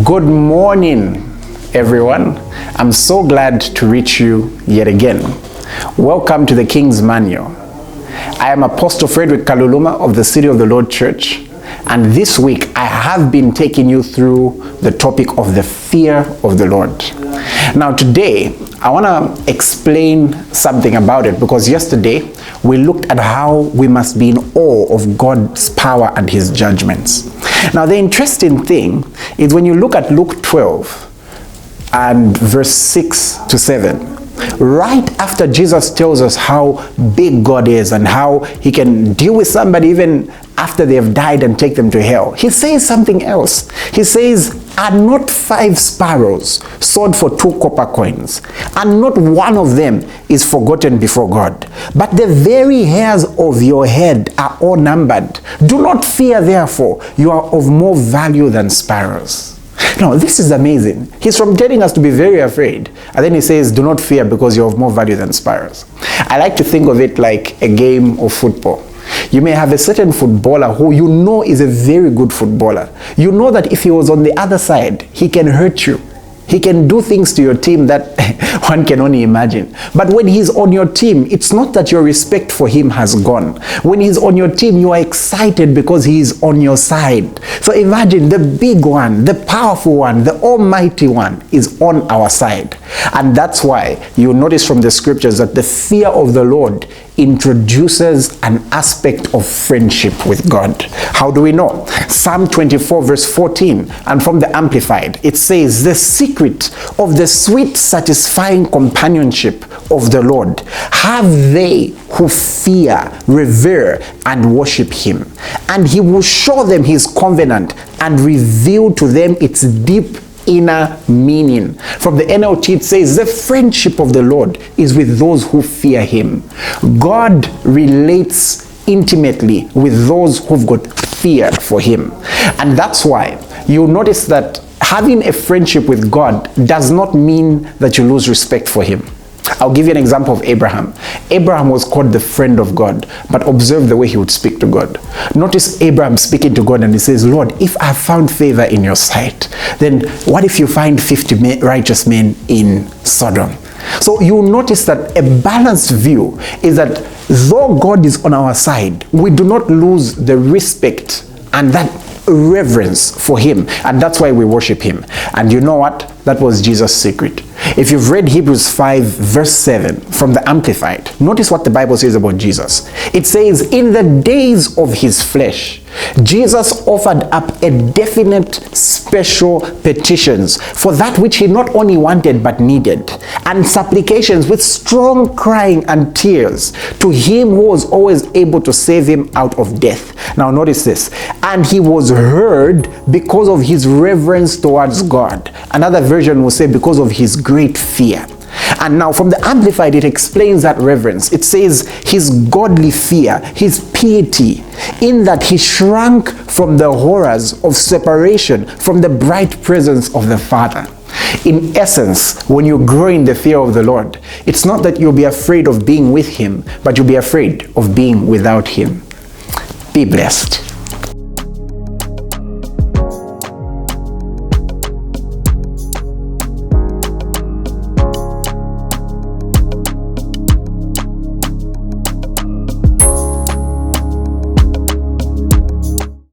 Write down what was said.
Good morning, everyone. I'm so glad to reach you yet again. Welcome to the King's Manual. I am Apostle Fredrick Kaluluma of the City of the Lord Church, and this week I have been taking you through the topic of the fear of the Lord. Now today, I want to explain something about it because yesterday we looked at how we must be in awe of God's power and His judgments. Now the interesting thing is when you look at Luke 12 and verse 6 to 7, right after Jesus tells us how big God is and how He can deal with somebody even after they have died and take them to hell, He says something else. He says, "Are not 5 sparrows sold for 2 copper coins, and not one of them is forgotten before God? But the very hairs of your head are all numbered. Do not fear, therefore, you are of more value than sparrows." Now, this is amazing. He's from telling us to be very afraid, and then he says, do not fear because you're of more value than sparrows. I like to think of it like a game of football. You may have a certain footballer who you know is a very good footballer. You know that if he was on the other side, he can hurt you. He can do things to your team that one can only imagine. But when he's on your team, it's not that your respect for him has gone. When he's on your team, you are excited because he is on your side. So imagine the big one, the powerful one, the almighty one is on our side. And that's why you notice from the scriptures that the fear of the Lord introduces an aspect of friendship with God. How do we know? Psalm 24 verse 14, and from the Amplified, it says, "The secret of the sweet satisfying companionship of the Lord have they who fear, revere, and worship Him. And He will show them His covenant and reveal to them its deep inner meaning." From the NLT, it says, "The friendship of the Lord is with those who fear Him." God relates intimately with those who've got fear for Him. And that's why you'll notice that having a friendship with God does not mean that you lose respect for Him. I'll give you an example of Abraham. Abraham was called the friend of God, but observe the way he would speak to God. Notice Abraham speaking to God and he says, "Lord, if I have found favor in your sight, then what if you find 50 righteous men in Sodom?" So you'll notice that a balanced view is that though God is on our side, we do not lose the respect and that reverence for Him, and that's why we worship Him. And you know what? That was Jesus' secret. If you've read Hebrews 5 verse 7 from the Amplified, notice what the Bible says about Jesus. It says, "In the days of His flesh, Jesus offered up a definite special petitions for that which He not only wanted but needed, and supplications with strong crying and tears to Him who was always able to save Him out of death." Now notice this. "And He was heard because of His reverence towards God." Another version will say because of His great fear. And now from the Amplified, it explains that reverence. It says His godly fear, His piety, in that He shrank from the horrors of separation from the bright presence of the Father. In essence, when you grow in the fear of the Lord, it's not that you'll be afraid of being with Him, but you'll be afraid of being without Him. Be blessed.